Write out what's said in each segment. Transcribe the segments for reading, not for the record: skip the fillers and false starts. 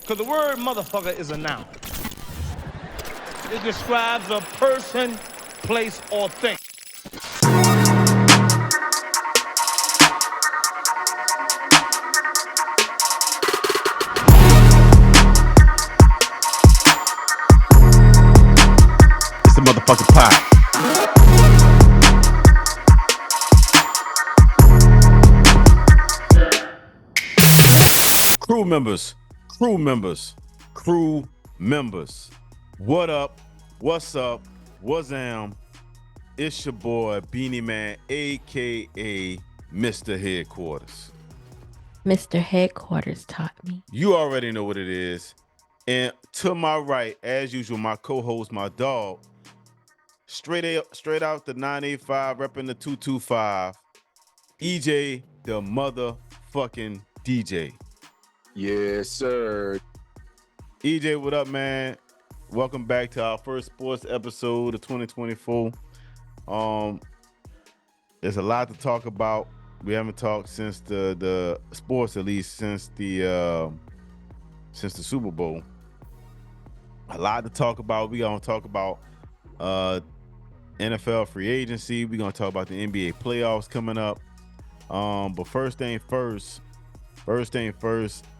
Because the word motherfucker is a noun. It describes a person, place, or thing. It's the motherfucking pod. Crew members. What up? What's up? What's It's your boy Beanie Man, aka Mr. Headquarters. Mr. Headquarters taught me. You already know what it is. And to my right, as usual, my co-host, my dog, straight out the 985, repping the 225, EJ, the motherfucking DJ. Yes, sir. EJ, what up, man? Welcome back to our first sports episode of 2024. There's a lot to talk about. We haven't talked since the sports, at least since the Super Bowl. A lot to talk about. We're gonna talk about NFL free agency. We're gonna talk about the NBA playoffs coming up. But first thing first,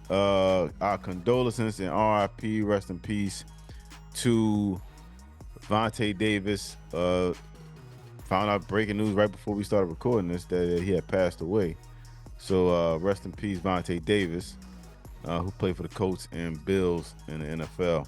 our condolences and RIP, rest in peace, to Vontae Davis. Found out breaking news right before we started recording this that he had passed away. So rest in peace, Vontae Davis, who played for the Colts and Bills in the NFL.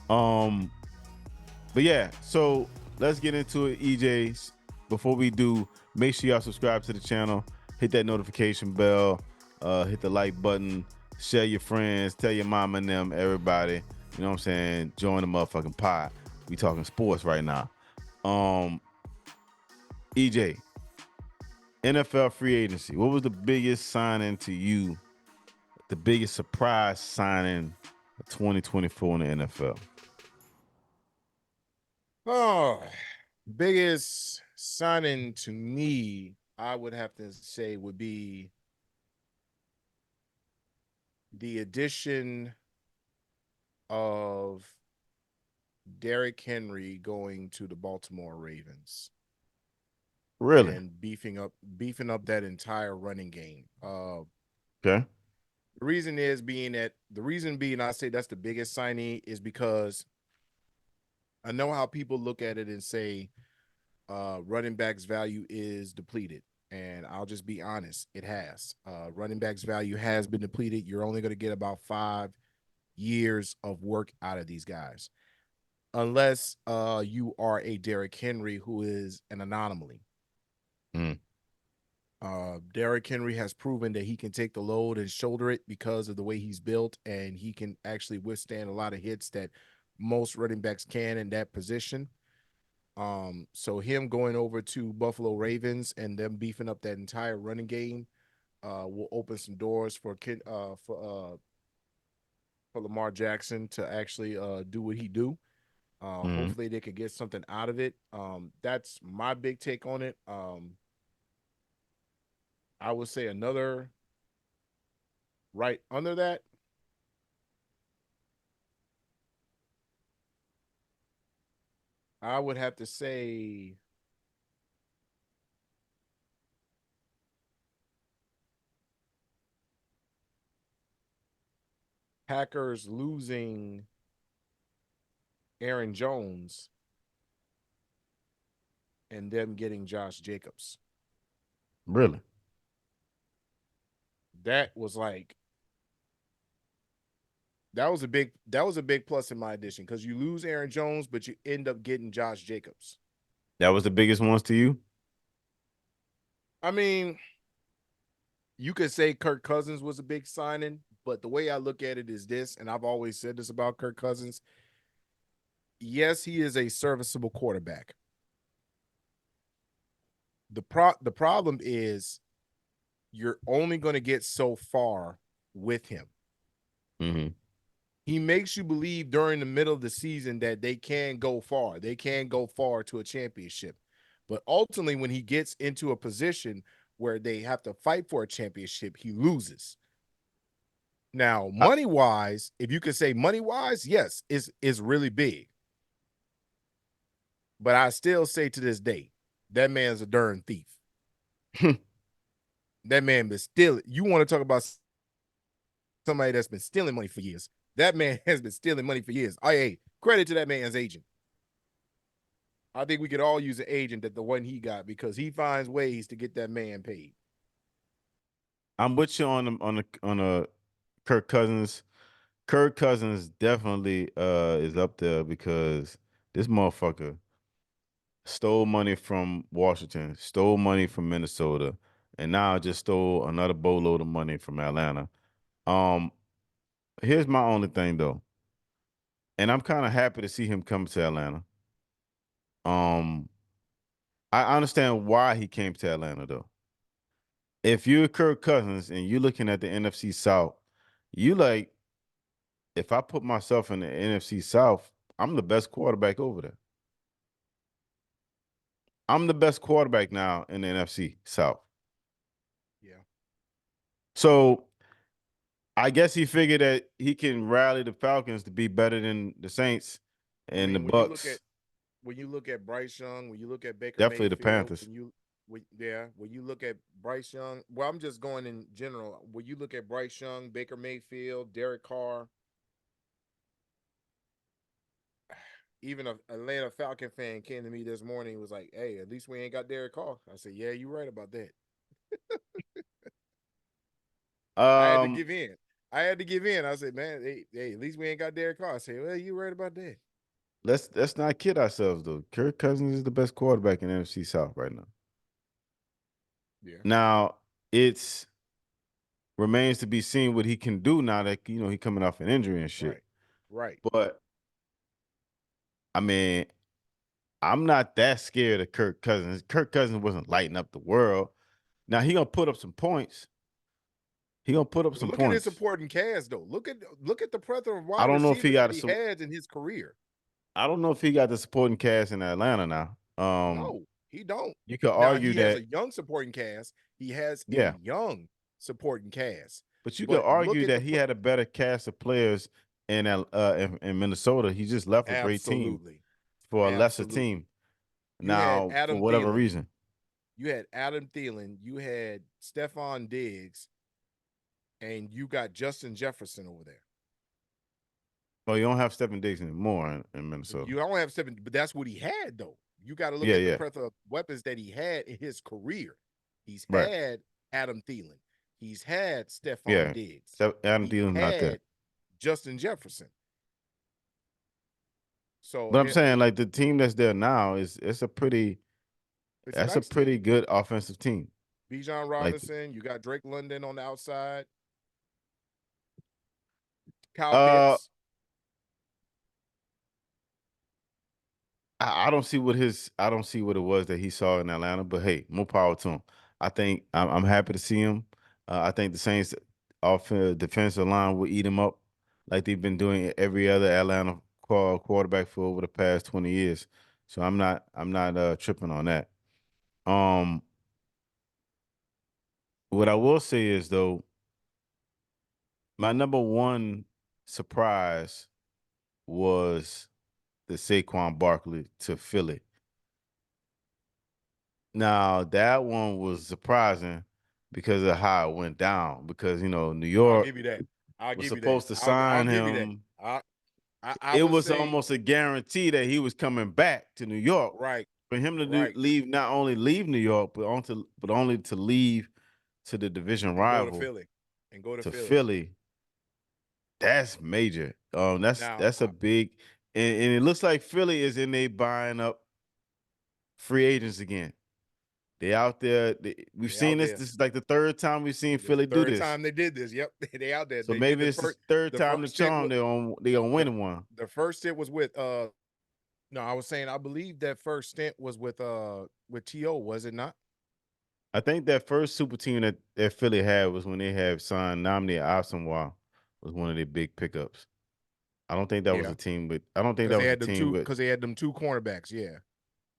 But yeah, so let's get into it, EJ. Before we do, make sure y'all subscribe to the channel, hit that notification bell, hit the like button, share your friends, tell your mom and them, everybody. You know what I'm saying? Join the motherfucking pod. We talking sports right now. EJ, NFL free agency. What was the biggest signing to you? The biggest surprise signing of 2024 in the NFL? Oh, biggest signing to me, I would have to say, would be the addition of Derrick Henry going to the Baltimore Ravens. Really? And beefing up that entire running game. Okay. The reason being I say that's the biggest signing is because I know how people look at it and say running backs value is depleted. And I'll just be honest, it has. Running backs value has been depleted. You're only going to get about 5 years of work out of these guys. Unless you are a Derrick Henry who is an anomaly. Derrick Henry has proven that he can take the load and shoulder it because of the way he's built, and he can actually withstand a lot of hits that most running backs can in that position. So him going over to Buffalo Ravens and them beefing up that entire running game will open some doors for Lamar Jackson to actually do what he do. Hopefully they could get something out of it. That's my big take on it. I would say another right under that. I would have to say Packers losing Aaron Jones and them getting Josh Jacobs. Really? That was a big plus in my addition because you lose Aaron Jones, but you end up getting Josh Jacobs. That was the biggest ones to you? I mean, you could say Kirk Cousins was a big signing, but the way I look at it is this, and I've always said this about Kirk Cousins. Yes, he is a serviceable quarterback. The problem is you're only going to get so far with him. Mm-hmm. He makes you believe during the middle of the season that they can go far. They can go far to a championship. But ultimately, when he gets into a position where they have to fight for a championship, he loses. Now, money wise, if you could say money wise, yes, it's really big. But I still say to this day, that man's a darn thief. That man been stealing. You want to talk about somebody that's been stealing money for years? That man has been stealing money for years. Hey, credit to that man's agent. I think we could all use an agent that the one he got, because he finds ways to get that man paid. I'm with you on a Kirk Cousins. Kirk Cousins definitely is up there because this motherfucker stole money from Washington, stole money from Minnesota, and now just stole another boatload of money from Atlanta. Um, Here's my only thing though, and I'm kind of happy to see him come to Atlanta. Um, I understand why he came to Atlanta though. If you're Kirk Cousins and you're looking at the NFC South, you like, if I put myself in the NFC South, I'm the best quarterback over there. I'm the best quarterback now in the NFC South. Yeah. So I guess he figured that he can rally the Falcons to be better than the Saints and the When you look Bucks. at Bryce Young, when you look at Baker Definitely the Mayfield, Panthers. when you look at Bryce Young, well, I'm just going in general. When you look at Bryce Young, Baker Mayfield, Derek Carr, even a Atlanta Falcon fan came to me this morning and was like, "Hey, at least we ain't got Derek Carr." I said, "Yeah, you're right about that." I had to Um, give in. I said, "Man, hey, at least we ain't got Derek Carr." I said, "Well, you're right about that." let's not kid ourselves though. Kirk Cousins is the best quarterback in the NFC South right now. Yeah. Now it's remains to be seen what he can do now that he coming off an injury and shit. Right. But I mean, I'm not that scared of Kirk Cousins. Kirk Cousins wasn't lighting up the world. Now he gonna put up some points. He gonna put up some Look at his points. supporting cast, though. Look at the plethora of I wide don't know if he receivers got that a. he had in his career. I don't know if he got the supporting cast in Atlanta now. No, he don't. You could Now argue he has a that, young supporting cast. He has a yeah, young supporting cast. but you could But look argue at that he had a better cast of players in Minnesota. He just left a great team absolutely, for a lesser absolutely. team. You had Now, for Adam whatever Thielen. reason, You had Adam Thielen. You had Stephon Diggs, and you got Justin Jefferson over there. well, you don't have Stephen Diggs anymore in Minnesota. You don't have seven, but that's what he had, though. You got to look Yeah, at the yeah, plethora of weapons that he had in his career. He's right, had Adam Thielen. He's had Stephon yeah. Diggs. Adam He Thielen's not there. had Justin Jefferson. So But I'm saying, like, the team that's there now it's a pretty it's a that's a nice team. pretty good offensive team. Bijan Like, Robinson, you got Drake London on the outside. Kyle uh, Pitts. I don't see I don't see what it was that he saw in Atlanta. But hey, more power to him. I think I'm happy to see him. I think the Saints defensive line will eat him up like they've been doing every other Atlanta quarterback for over the past 20 years. So I'm not tripping on that. Um, what I will say is though, my number one surprise was the Saquon Barkley to Philly. Now that one was surprising because of how it went down. Because New I'll York give you that. I'll was give you that. supposed to I'll sign give you that. him. I It would was say almost a guarantee that he was coming back to New York. right, For him to right, leave, not only leave New York, but only to leave to the division and go to rival Philly, and go to to Philly. Philly. That's major. That's Now, that's a big, and it looks like Philly is in there buying up free agents again. They out there. We've they seen out this. there. This is like the third time we've seen This is Philly the do third this. time they did this. Yep, they out there. So They did maybe the it's the first. third The time the first stint charm. was They gonna the win one. the first stint was with No, I was saying I believe that first stint was with To, was it not? I think that first super team that Philly had was when they had signed Namdi Asamoah was one of their big pickups. I don't think that was Yeah, a team with. I don't think because that they was a had them team two with. because they had them two cornerbacks. Yeah,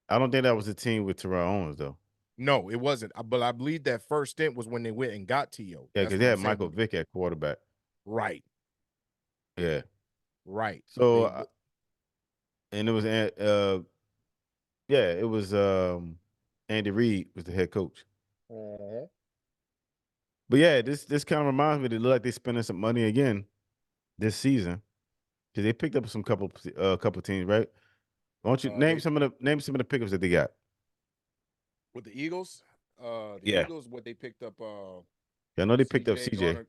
I don't think that was a team with Terrell Owens though. no, it wasn't. But I believe that first stint was when they went and got To. Yeah, That's because what they I'm had saying. Michael Vick at quarterback. Right. Yeah. Right. So They and it was yeah, it was Andy Reid was the head coach. uh But yeah, this kind of reminds me. They look like they're spending some money again this season because they picked up some couple teams, right? Why don't you they name some of the pickups that they got? with the Eagles. The Yeah, Eagles, what they picked up, yeah, I know they picked up CJ CJ. Garner.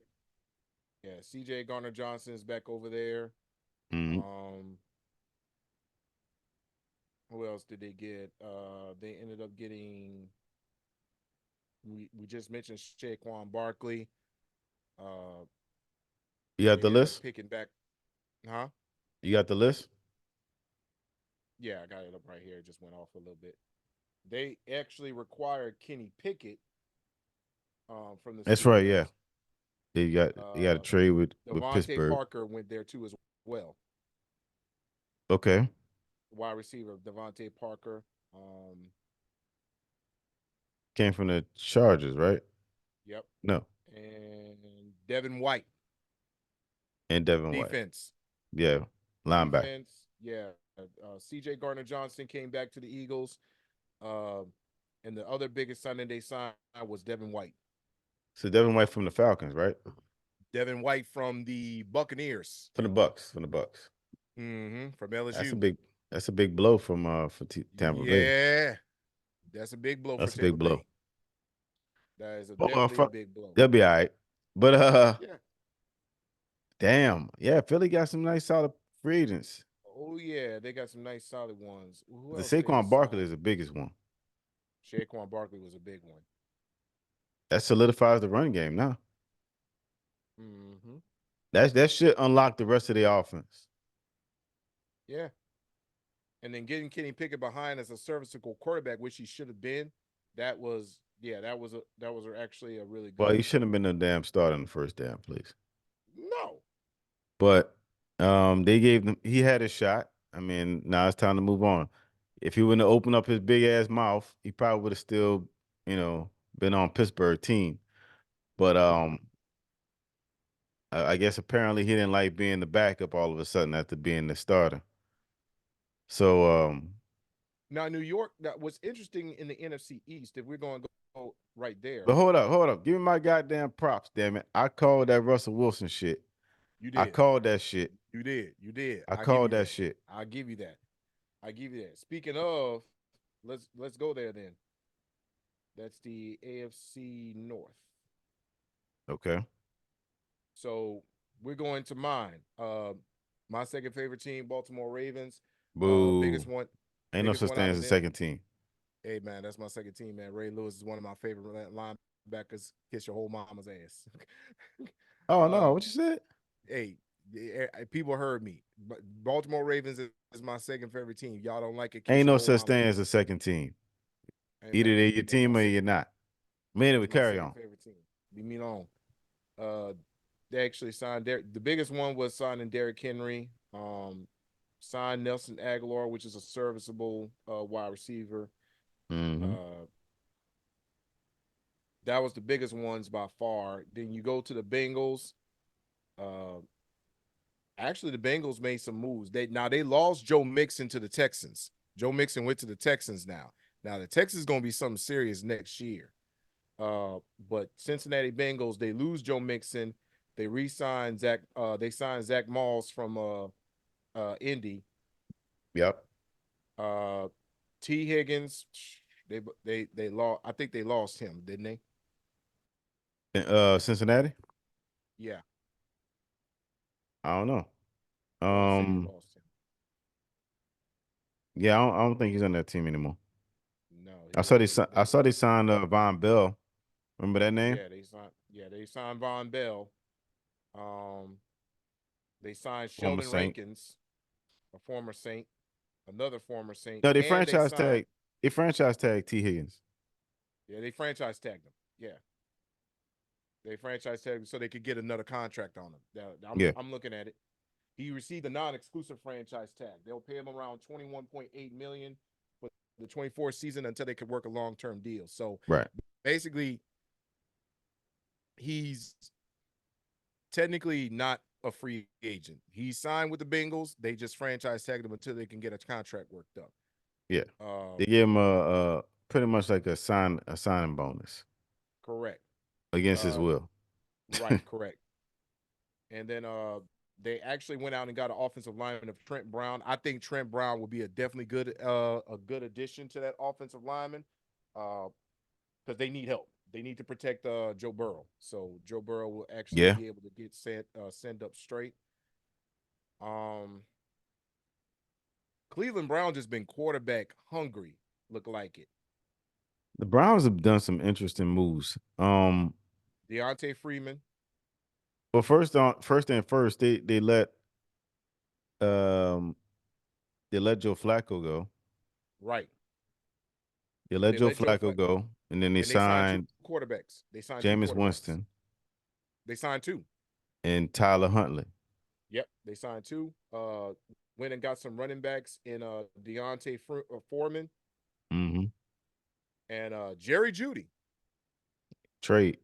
Yeah, CJ Garner Johnson is back over there. Mm-hmm. Um, who else did they get? They ended up getting. We just mentioned Saquon Barkley. Uh, You got they the ended up list? picking back, huh? You got the list? Yeah, I got it up right here. It just went off a little bit. They actually required Kenny Pickett from the That's right. Yeah, Steelers. you got to trade with Devontae Pittsburgh. Parker went there too as well. Okay, Wide receiver Devontae Parker. Um, came from the Chargers, right? yep. No, And Devin White, and Devin White. defense. Yeah, linebacker. Defense. Yeah. CJ Gardner Johnson came back to the Eagles. Uh, and the other biggest signing they signed was Devin White. So Devin White from the Falcons, right? Devin White from the Buccaneers. From the Bucks. From the Bucks. From That's a LSU. big. That's a big blow from Tampa Bay. Yeah. That's a big blow for That's a big Tampa blow. Bay. That is Well, definitely a big blow. they'll be all right. But Yeah. damn, yeah, Philly got some nice solid free agents. Oh yeah, they got some nice solid ones. Who The else did they Saquon Barkley sign? is the biggest one. Saquon Barkley was a big one. That solidifies the run game now. Mm-hmm. That should unlock the rest of the offense. Yeah. And then getting Kenny Pickett behind as a serviceable quarterback, which he should have been, that was actually a really Well, good he shouldn't have been no damn starter in the first damn place. no. But they gave him. He had a shot. I mean, now it's time to move on. If he wouldn't have opened up his big ass mouth, he probably would have still, been on Pittsburgh team. But I guess apparently he didn't like being the backup all of a sudden after being the starter. So Now New York, that was interesting in the NFC East. If we're going to go right there, but hold up. Give me my goddamn props, damn it. I called that Russell Wilson shit. you I did. called that shit. You did. I I give you called that that. shit. I give you that. I give you that. Speaking of, let's go there then. That's the AFC North. Okay. So we're going to mine. My second favorite team, Baltimore Ravens. Boo. Biggest one, Ain't no biggest such one thing out as of a them. second team. Hey man, that's my second team, man. Ray Lewis is one of my favorite linebackers. Kiss your whole mama's ass. Oh no, what you said? Hey, people heard me. But Baltimore Ravens is my second favorite team. Y'all don't like it? Kiss Ain't your no whole such mama's thing as ass. a second team. Hey Either man, they're your team or you're not. Man, anyway, that's my carry second on. favorite team. Leave me alone. They actually signed the biggest one was signing Derrick Henry. Signed Nelson Aguilar, which is a serviceable wide receiver. Mm-hmm. That was the biggest ones by far. Then you go to the Bengals. Uh, Actually, the Bengals made some moves. They lost Joe Mixon to the Texans. Joe Mixon went to the Texans now. Now the Texans going to be something serious next year. But Cincinnati Bengals, they lose Joe Mixon. They re-signed Zach. They signed Zach Moss from Indy. Yep. T. Higgins, they lost. I think they lost him, didn't they? Cincinnati? Yeah, I don't know. I want to say they lost him. Yeah, I don't think he's on that team anymore. No, I saw they signed Von Bell. Remember that name? They signed Von Bell. They signed Former Sheldon Saint. Rankins, a former Saint, another former Saint. No, they and franchise tag. They franchise tag T. Higgins. Yeah, they franchise tagged him. Yeah, they franchise tagged him so they could get another contract on him. I'm looking at it. He received a non-exclusive franchise tag. They'll pay him around $21.8 million for the 24 season until they could work a long-term deal. So Right. basically, he's technically not a free agent. He signed with the Bengals. They just franchise tagged him until they can get a contract worked up. Yeah. They gave him a pretty much like a signing bonus Correct. against his will. Right, correct. And then they actually went out and got an offensive lineman of Trent Brown. I think Trent Brown will be a definitely good a good addition to that offensive lineman because they need help. They need to protect Joe Burrow. So Joe Burrow will actually Yeah. be able to get sent up straight. Cleveland Browns just been quarterback hungry, look like it. The Browns have done some interesting moves. Deontay Freeman. Well, first, um they let Joe Flacco go. Right. They let They Joe let Joe Flacco Flack, go, and then they and they signed two signed quarterbacks. They signed two Jameis quarterbacks. Winston They signed two. and Tyler Huntley. Yep, they signed two. Went and got some running backs in Deontay Foreman Mm-hmm. and Jerry Judy Trade.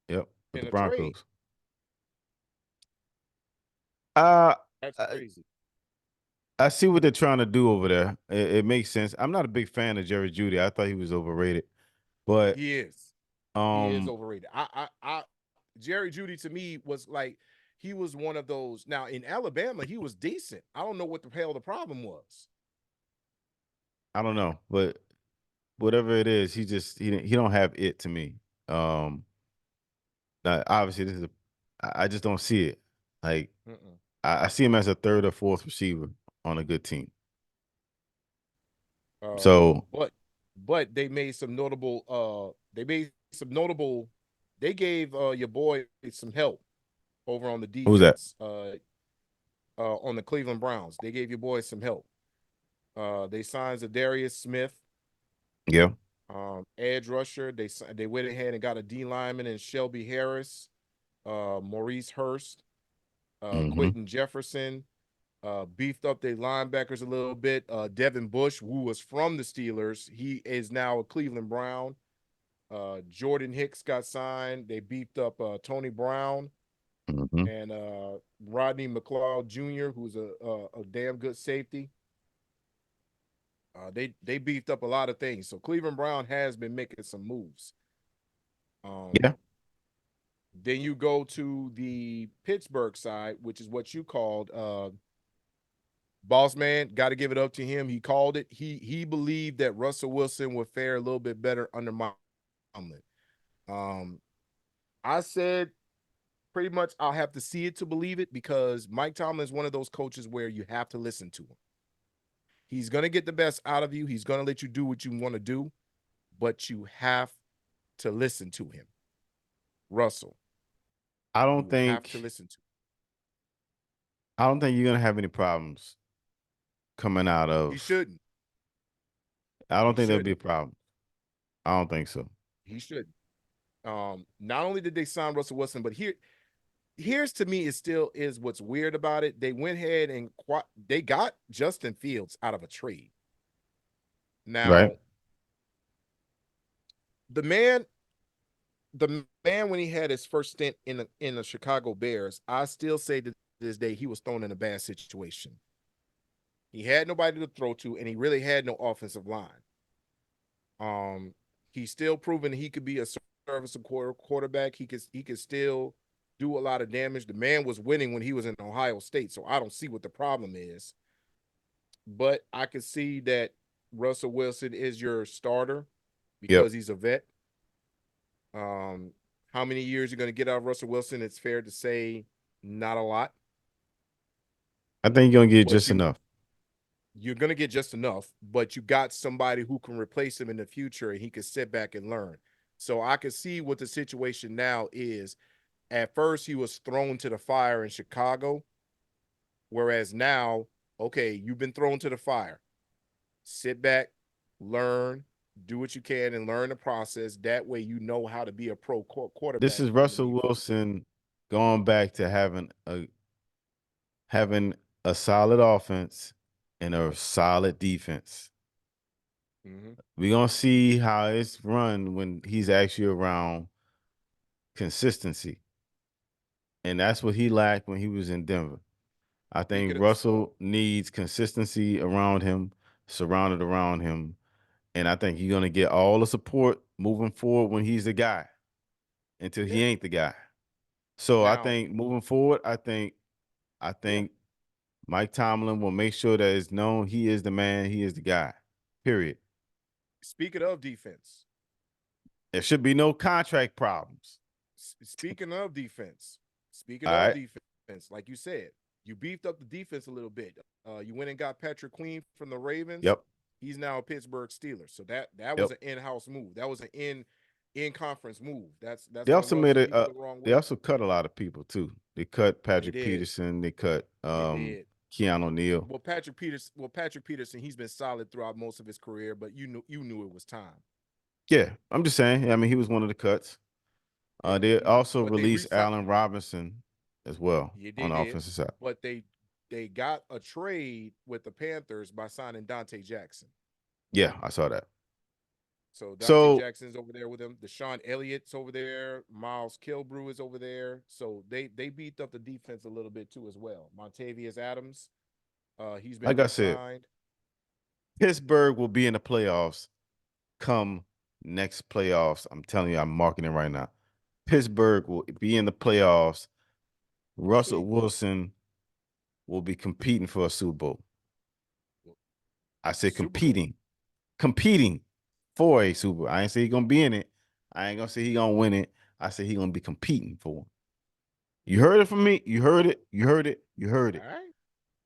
Yep, with in the a trade. Broncos. Uh, That's I, crazy. I see what they're trying to do over there. It makes sense. I'm not a big fan of Jerry Judy. I thought he was overrated, but He is. He is um, overrated. Jerry Judy to me was like he was one of those. Now in Alabama, he was decent. I don't know what the hell the problem was. I don't know, but whatever it is, he don't have it to me. Um, Now, obviously, I just don't see it. Like Mm-mm. I see him as a third or fourth receiver on a good team. Uh, So but they made some notable they gave your boy some help over on the who's that? defense on the Cleveland Browns. They gave your boy some help. They signed Zadarius Smith, Yeah. edge rusher. They went ahead and got a D lineman in Shelby Harris, Maurice Hurst, Mm-hmm. Quentin Jefferson, beefed up their linebackers a little bit. Devin Bush, who was from the Steelers, he is now a Cleveland Brown. Jordan Hicks got signed. They beefed up Tony Brown Mm-hmm. and Rodney McLeod Jr., who's a damn good safety. They beefed up a lot of things. So Cleveland Brown has been making some moves. Yeah. Then you go to the Pittsburgh side, which is what you called Boss Man. Got to give it up to him. He called it. He believed that Russell Wilson would fare a little bit better under Tomlin. I said pretty much I'll have to see it to believe it because Mike Tomlin is one of those coaches where you have to listen to him. He's going to get the best out of you. He's going to let you do what you want to do, but you have to listen to him. Russell, I don't you have to think listen to him. I don't think you're gonna have any problems coming out He of. shouldn't. I don't He think there'll be a shouldn't. problem. I don't think so. He shouldn't. Not only did they sign Russell Wilson, but here's to me, it still is what's weird about it. They went ahead and they got Justin Fields out of a trade. Now, Right. the man, when he had his first stint in the Chicago Bears, I still say to this day he was thrown in a bad situation. He had nobody to throw to, and he really had no offensive line. He's still proven he could be a serviceable quarterback. He could still do a lot of damage. The man was winning when he was in Ohio State, so I don't see what the problem is. But I can see that Russell Wilson is your starter Yep. because he's a vet. How many years you're going to get out of Russell Wilson? It's fair to say not a lot. I think you're gonna get But just enough. you're going to get just enough, but you got somebody who can replace him in the future and he can sit back and learn. So I can see what the situation now is. At first, he was thrown to the fire in Chicago, whereas now, okay, you've been thrown to the fire. Sit back, learn, do what you can, and learn the process. That way, you know how to be a pro This quarterback is in the Russell near future. Wilson going back to having a solid offense and a solid defense. Mm-hmm. We're gonna see how it's run when he's actually around consistency. and that's what he lacked when he was in Denver. I think Russell needs consistency around him, surrounded around him, and I think you're gonna get all the support moving forward when he's the guy until he ain't the guy. So I Now, think moving forward, I think Mike Tomlin will make sure that it's known he is the man, he is the guy. Period. speaking of defense, There should be no contract problems. speaking of defense, All speaking of right. defense, like you said, you beefed up the defense a little bit. You went and got Patrick Queen from the Ravens. Yep. He's now a Pittsburgh Steeler. So that was Yep. an in-house move. That was an in conference move. That's They gonna also rub made some it. people the wrong They way. also cut a lot of people too. They cut They Patrick did. Peterson. They cut They did. Keanu O'Neal. Well, Patrick Peterson, he's been solid throughout most of his career, but you knew it was time. Yeah, I'm just saying. I mean, he was one of the cuts. Yeah, They also but they released re-signed. Allen Robinson as well Yeah, on they the did. offensive side. But they got a trade with the Panthers by signing Dante Jackson. Yeah, I saw that. So Dante So Jackson's over there with him. Deshaun Elliott's over there. Miles Kilbrew is over there. So they beat up the defense a little bit too as well. Montavious Adams, he's been like I said, re-signed. Pittsburgh will be in the playoffs come next playoffs. I'm telling you, I'm marking it right now. Pittsburgh will be in the playoffs. Russell Sweet. Wilson will be competing for a Super Bowl. I said Super Bowl. competing for a Super Bowl. I ain't say he's gonna be in it. I ain't gonna say he's gonna win it. I said he's gonna be competing for one. You heard it from me. You heard it. You heard it. You heard it. All right.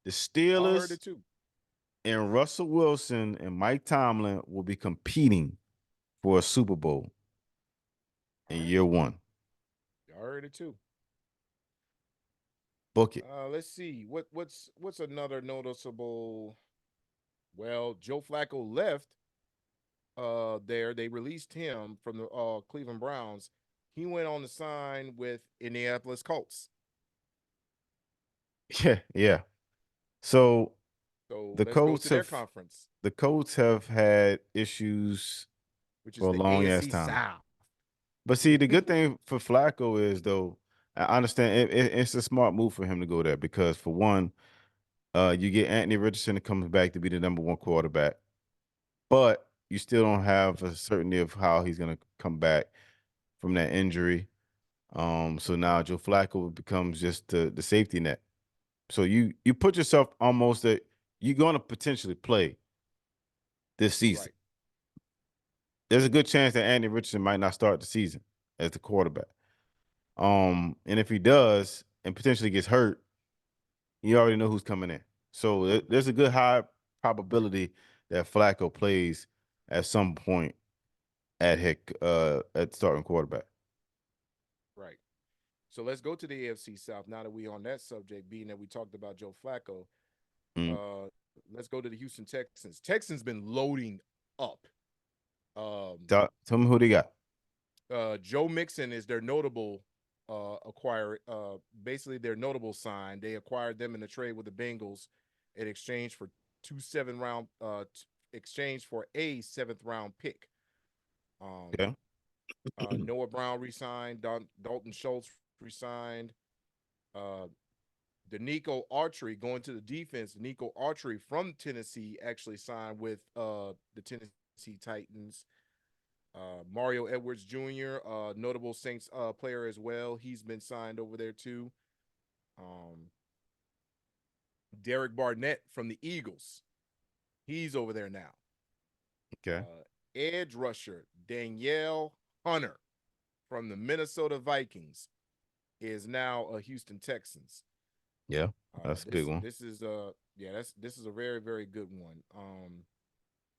The I heard Steelers it too. and Russell Wilson and Mike Tomlin will be competing for a Super Bowl in year one. I heard it too. Book it. Let's see. What's another noticeable? Well, Joe Flacco left there. They released him from the Cleveland Browns. He went on to sign with Indianapolis Colts. Yeah, yeah. So So the let's go Colts to their have conference, the Colts have had issues which is for a the long ass AFC time. South. But see, the good thing for Flacco is though, I understand it's a smart move for him to go there because for one, you get Anthony Richardson that comes back to be the number one quarterback, but you still don't have a certainty of how he's gonna come back from that injury. So now Joe Flacco becomes just the safety net. So you put yourself almost that you're gonna potentially play this season. Right. There's a good chance that Anthony Richardson might not start the season as the quarterback. And if he does and potentially gets hurt, you already know who's coming in. So there's a good high probability that Flacco plays at some point at starting quarterback. Right. So let's go to the AFC South. Now that we're on that subject, being that we talked about Joe Flacco, let's go to the Houston Texans. Texans been loading up. Tell me who they got. Joe Mixon is their notable acquire. Basically their notable sign. They acquired them in a trade with the Bengals in exchange for exchange for a 7th round pick. Yeah. Noah Brown resigned. Dalton Schultz resigned. Danico Autry going to the defense. Danico Autry from Tennessee actually signed with the Tennessee Titans. Mario Edwards Jr., notable Saints player as well. He's been signed over there too. Derek Barnett from the Eagles. He's over there now. Okay. Edge rusher Danielle Hunter from the Minnesota Vikings is now a Houston Texans. Yeah, that's a big one. This is this is a very, very good one.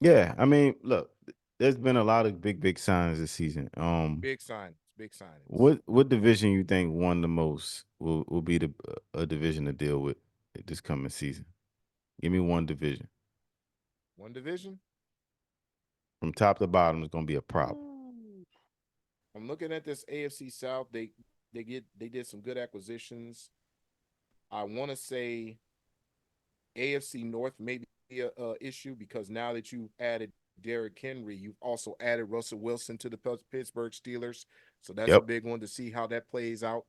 Yeah, I mean, look, there's been a lot of big signs this season. Big signings. What division you think won the most will be a division to deal with this coming season? Give me one division. One division? From top to bottom is going to be a problem. I'm looking at this AFC South. They did some good acquisitions. I want to say AFC North may be a issue because now that you've added Derrick Henry, you've also added Russell Wilson to the Pittsburgh Steelers. So that's a big one to see how that plays out.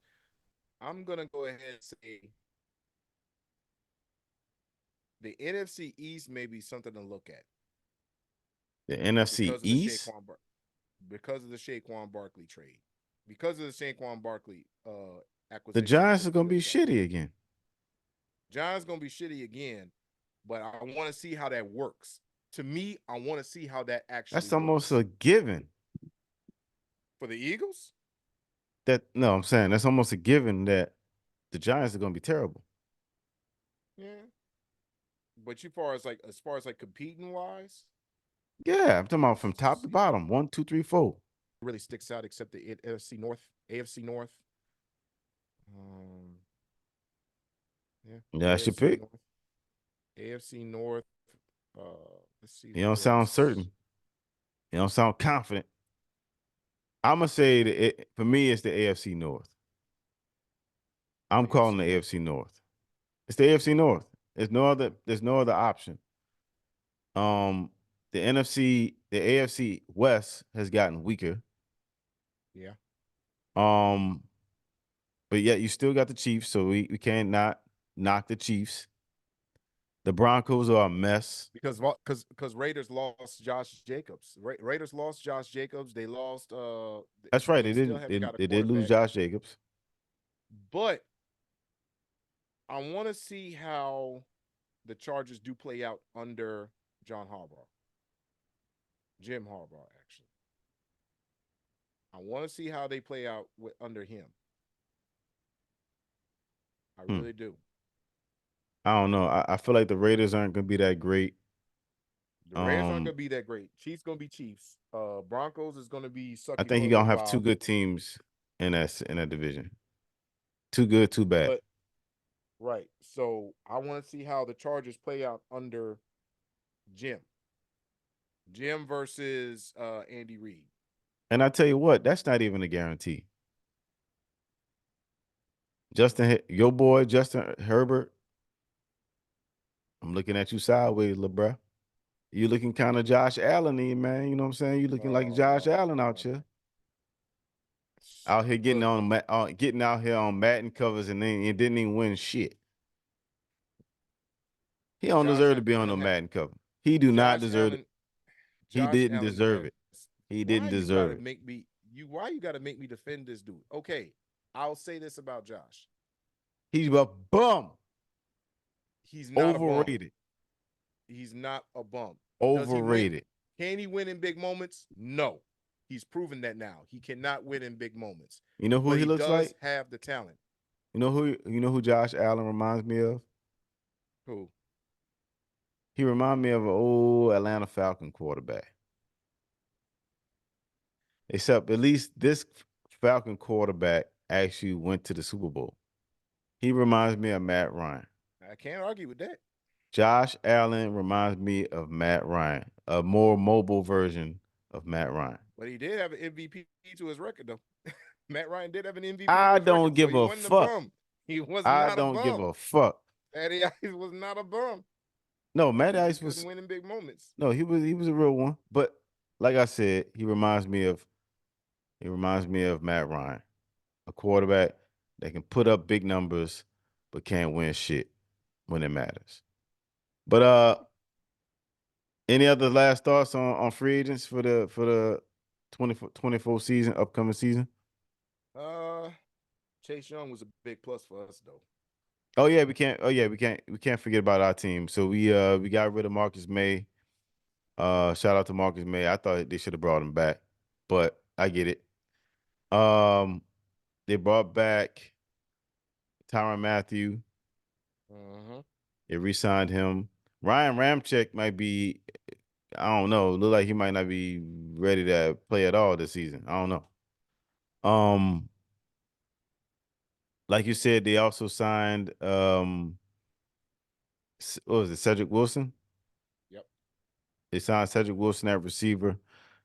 I'm gonna go ahead and say the NFC East may be something to look at The NFC because of the East. Saquon Barkley trade, because of the Saquon Barkley The acquisition Giants with are gonna with be Jacksonville. shitty again. Giants gonna be shitty again, but I want to see how that works. To me, I want to see how that actually That's almost works a given. for the Eagles. I'm saying that's almost a given that the Giants are gonna be terrible. Yeah, but as far as like competing wise, Yeah, I'm talking about from top to see bottom. 1, 2, 3, 4. really sticks out except the NFC North, AFC North. Um, yeah, Yeah, that's your AFC pick. North, AFC North. Let's see You who don't sound else. certain. You don't sound confident. I'm gonna say for me, it's the AFC North. I'm calling AFC the North. AFC North. It's the AFC North. There's no other option. Um, the AFC West has gotten weaker. Yeah, Um, but yet you still got the Chiefs, so we can't not knock the Chiefs. The Broncos are a mess. because Raiders lost Josh Jacobs. Raiders lost Josh Jacobs. They lost. That's right. They still haven't got a They did lose quarterback. Josh Jacobs. But I want to see how the Chargers do play out under John Harbaugh, Jim Harbaugh. Actually, I want to see how they play out under him. I Hmm. really do. I don't know. I feel like the Raiders aren't gonna be that great. The Raiders aren't gonna be that great. Chiefs gonna be Chiefs. Broncos is gonna be I sucky think you're for a gonna little have two while. good teams in that division. Too good, too bad. But right, so I want to see how the Chargers play out under Jim. Jim versus Andy Reid. And I tell you what, that's not even a guarantee. Your boy Justin Herbert. I'm looking at you sideways, LeBron. You looking kind of Josh Allen-y, man. You know what I'm saying? You looking like Oh Josh my Allen out God! here. Out here Look, getting out here on Madden covers and then didn't even win shit. He don't Josh deserve to be on Allen no has Madden cover. He do not Josh deserve it. Allen. He Josh didn't Allen deserve has. it. He Why didn't you gotta deserve it. make me you? Why you gotta make me defend this dude? Okay, I'll say this about Josh. He's a bum. He's not a bum. Overrated. He's not a bum. Does he win? Overrated. Can he win in big moments? No. He's proven that now. He cannot win in big moments. You know who But he he looks does like? have the talent. You know who Josh Allen reminds me of? Who? He reminds me of an old Atlanta Falcon quarterback. Except at least this Falcon quarterback actually went to the Super Bowl. He reminds me of Matt Ryan. I can't argue with that. Josh Allen reminds me of Matt Ryan, a more mobile version of Matt Ryan. But he did have an MVP to his record, though. Matt Ryan did have an MVP to I his don't record, so give he a wasn't a fuck. bum. He was I not a don't give bum. a fuck. Matty Ice was not a bum. No, He Matty just Ice couldn't was win in big moments. no, he was a real one. But like I said, he reminds me of Matt Ryan, a quarterback that can put up big numbers but can't win shit when it matters. But any other last thoughts on free agents for the 24 season, upcoming season? Chase Young was a big plus for us, though. We can't forget about our team. So we got rid of Marcus May. Shout out to Marcus May. I thought they should have brought him back, but I get it. They brought back Tyrann Mathieu. Mm-hmm. They re-signed him. Ryan Ramczyk might be, I don't know, look like he might not be ready to play at all this season. I don't know. Like you said, they also signed what was it, Cedric Wilson? Yep. They signed Cedric Wilson at receiver.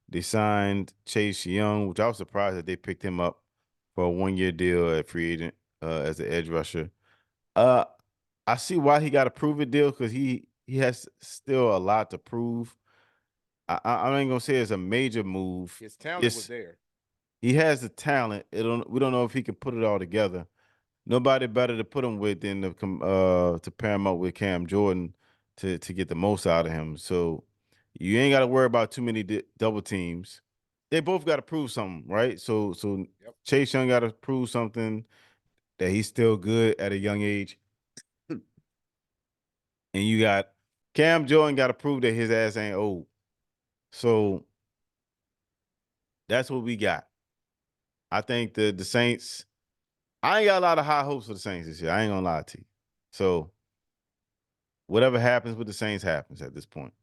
They signed Chase Young, which I was surprised that they picked him up for a 1-year deal at free agent as an edge rusher. I see why he got a prove it deal because he has still a lot to prove. I ain't gonna say it's a major move. His talent was It's there. he has the talent. We don't know if he can put it all together. nobody better to put him with than to pair him up with Cam Jordan to get the most out of him. So you ain't got to worry about too many double teams. They both got to prove something, right? So Yep. Chase Young got to prove something that he's still good at a young age, and you got Cam Jordan got to prove that his ass ain't old. So that's what we got. I think the Saints. I ain't got a lot of high hopes for the Saints this year. I ain't gonna lie to you. So whatever happens with the Saints happens at this point.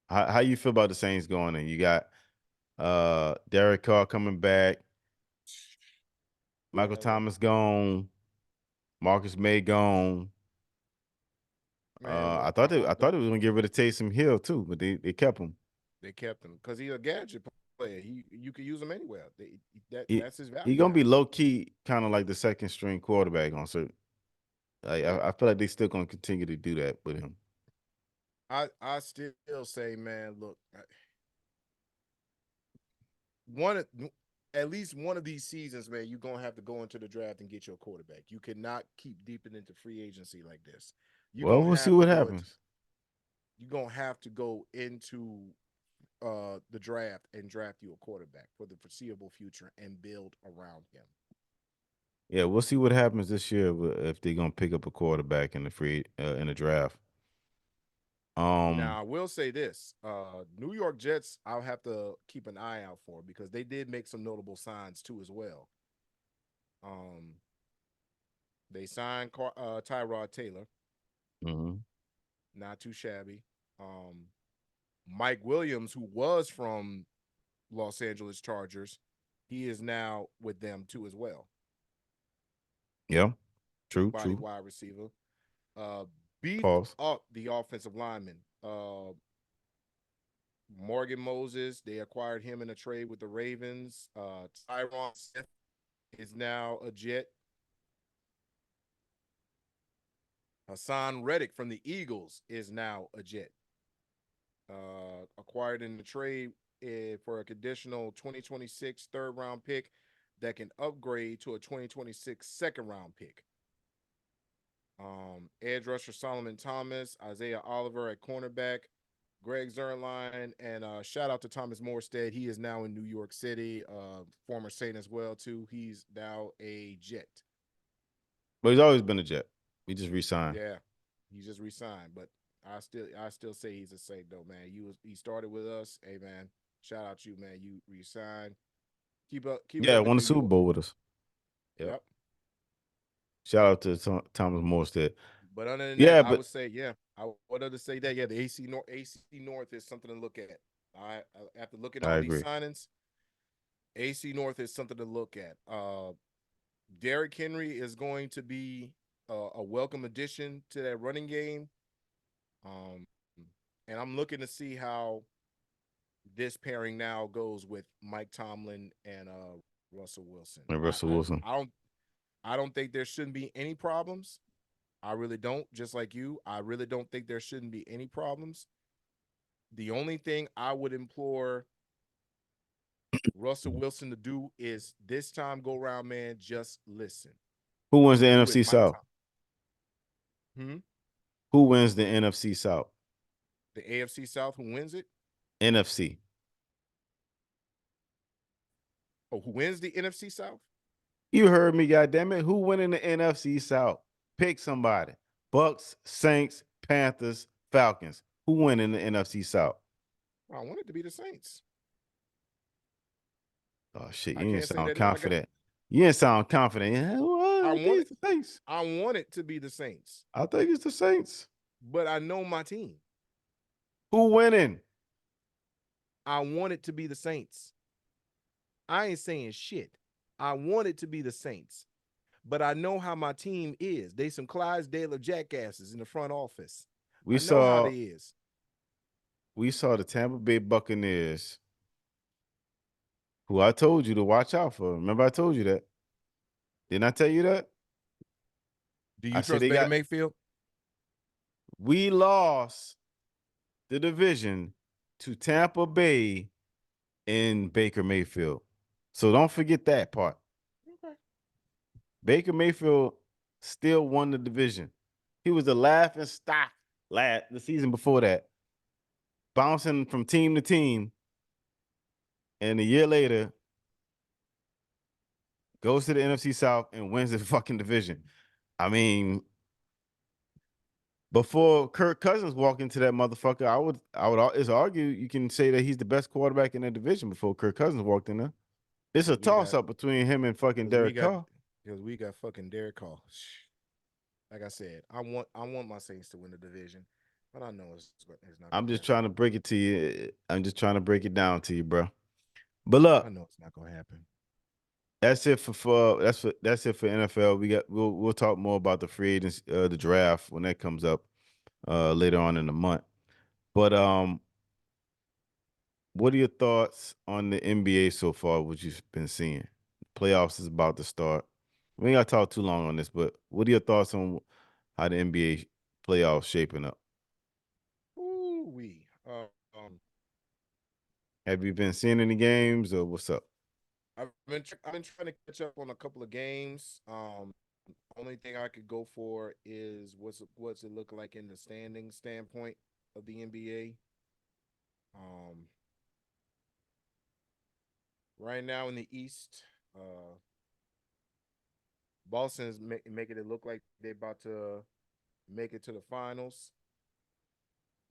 How you feel about the Saints going in? You got Derek Carr coming back, Michael Man, look, Thomas gone, Marcus May gone. man, look. I thought they was gonna get rid of Taysom Hill too, but they kept him. They kept him because he's a gadget player. You could use him anywhere. He That's his he value gonna now. be low key, kind of like the second string quarterback on certain. I feel like they still gonna continue to do that with him. I still say, man, look, one of- at least one of these seasons, man, you're gonna have to go into the draft and get your quarterback. You cannot keep deeping into free agency like this. You're Well, gonna we'll see have what to go into happens. you're gonna have to go into the draft and draft you a quarterback for the foreseeable future and build around him. Yeah, we'll see what happens this year if they're gonna pick up a quarterback in the in the draft. Now, I will say this: New York Jets, I'll have to keep an eye out for because they did make some notable signs too as well. Um, they signed Tyrod Taylor, mhm. not too shabby. Um, Mike Williams, who was from Los Angeles Chargers, he is now with them too as well. Yeah, Big true, body true. wide receiver. Uh, Beefed Pause. up the offensive lineman. Morgan Moses, they acquired him in a trade with the Ravens. Tyron Smith is now a Jet. Hassan Reddick from the Eagles is now a Jet. Acquired in the trade for a conditional 2026 third round pick that can upgrade to a 2026 second round pick. Edge rusher Solomon Thomas, Isaiah Oliver at cornerback, Greg Zerline, and shout out to Thomas Morstead. He is now in New York City, former Saint as well too. He's now a Jet. But he's always been a Jet. He just re-signed. Yeah, he just resigned, but I still say he's a Saint though, man. He started with us. Hey man, shout out you, man. You resigned. Keep it Yeah, up in won New the Super York. Bowl with us. Yep. Yep. Shout out to Thomas Morstead. But other than that, Yeah, I but would say, yeah, I would other say that, yeah, the AC North is something to look at. After looking at I all these agree. signings, AC North is something to look at. Derrick Henry is going to be a welcome addition to that running game. Um, and I'm looking to see how this pairing now goes with Mike Tomlin and Russell Wilson. And Russell Wilson. I don't think there shouldn't be any problems. I really don't. Just like you, I really don't think there shouldn't be any problems. The only thing I would implore Russell Wilson to do is this time go around, man, just listen. Who wins the You with NFC Mike South? Tomlin. Who wins the NFC South? The AFC South, who wins it? NFC. Oh, who wins the NFC South? You heard me, goddammit. Who winning the NFC South? Pick somebody. Bucks, Saints, Panthers, Falcons. Who winning the NFC South? I want it to be the Saints. Oh shit, I you didn't can't say sound that no. I got. confident. You didn't sound confident. Yeah, well, I I want think it. it's the Saints. I want it to be the Saints, I think it's the Saints. but I know my team. Who winning? I want it to be the Saints. I ain't saying shit. I want it to be the Saints, but I know how my team is. They some Clydesdale jackasses in the front office. We I know how saw they is. we saw the Tampa Bay Buccaneers, who I told you to watch out for. Remember I told you that? Didn't I tell you that? Do I you said trust they Baker got Mayfield? we lost the division to Tampa Bay in Baker Mayfield. So don't forget that part. Okay. Baker Mayfield still won the division. He was the laughing stock the season before that, bouncing from team to team, and a year later goes to the NFC South and wins the fucking division. I mean, before Kirk Cousins walked into that motherfucker, it's argue you can say that he's the best quarterback in that division before Kirk Cousins walked in there. It's a Because we toss got up between him and fucking because we Derek got Carr. because we got fucking Derek Carr. Like I said, I want my Saints to win the division, but I know it's not I'm gonna just happen. trying to break it to you. I'm just trying to break it down to you, bro. But I look, know it's not gonna happen. that's it that's it for NFL. We'll talk more about the free agents, the draft when that comes up later on in the month. But what are your thoughts on the NBA so far? What you've been seeing? Playoffs is about to start. We ain't got to talk too long on this, but what are your thoughts on how the NBA playoffs shaping up? Ooh wee. Have you been seeing any games or what's up? I've been trying to catch up on a couple of games. Only thing I could go for is what's it look like in the standing standpoint of the NBA. Um, right now in the East, Boston's making it look like they're about to make it to the finals.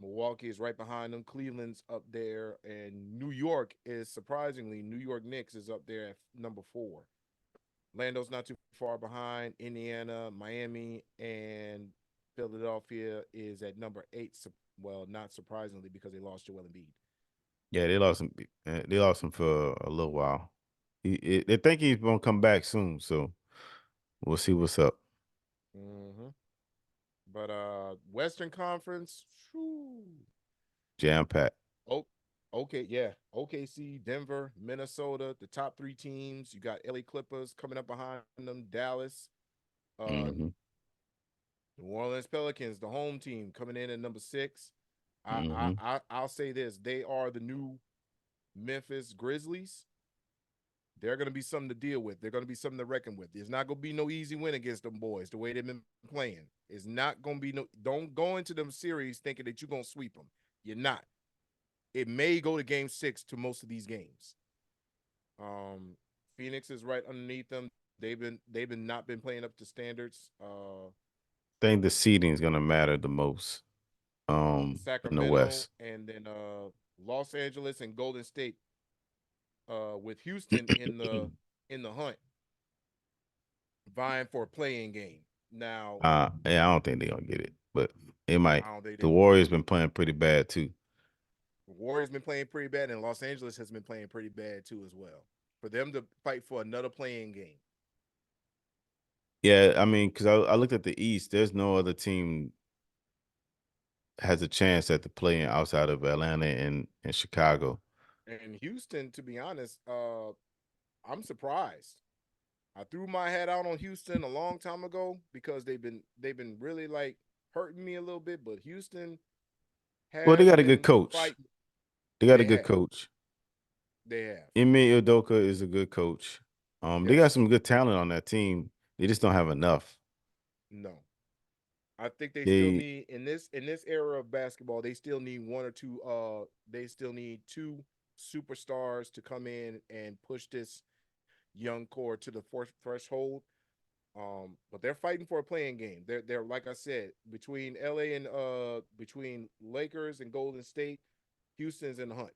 Milwaukee is right behind them. Cleveland's up there, and New York is surprisingly New York Knicks is up there at number 4. Lando's not too far behind. Indiana, Miami, and Philadelphia is at number 8. Well, not surprisingly because they lost Joel Embiid. Yeah, they lost him. They lost him for a little while. They think he's gonna come back soon, so we'll see what's up. Mm-hmm. But Western Conference, whew, Jam packed. oh, okay, yeah, OKC, Denver, Minnesota, the top 3 teams. You got LA Clippers coming up behind them, Dallas, uh, Mm-hmm. New Orleans Pelicans, the home team, coming in at number 6. Mm-hmm. I'll say this: they are the new Memphis Grizzlies. They're going to be something to deal with. They're going to be something to reckon with. There's not going to be no easy win against them boys. The way they've been playing, it's not going to be no. Don't go into them series thinking that you're going to sweep them. You're not. It may go to game 6 to most of these games. Phoenix is right underneath them. They've been not been playing up to standards. I think the seeding is gonna matter the most. In the Sacramento West. and then Los Angeles and Golden State with Houston in the hunt vying for a playing game. Now, Yeah, I don't think they're gonna get it, but it might. I don't think The they, Warriors been playing pretty bad too. the Warriors been playing pretty bad and Los Angeles has been playing pretty bad too as well. For them to fight for another playing game. Yeah, I mean, because I looked at the East. There's no other team has a chance at the play-in outside of Atlanta and Chicago. And Houston, to be honest, I'm surprised. I threw my head out on Houston a long time ago because they've been really like hurting me a little bit, but Houston Well, they has got a good been coach. fighting. They got a They good have. coach. They have. Ime Udoka is a good coach. They got Yes. some good talent on that team. They just don't have enough. No. I think they still They need in this era of basketball, they still need one or two they still need 2 superstars to come in and push this young core to the fourth threshold. But they're fighting for a playing game. They're like I said, between LA and between Lakers and Golden State, Houston's in the hunt.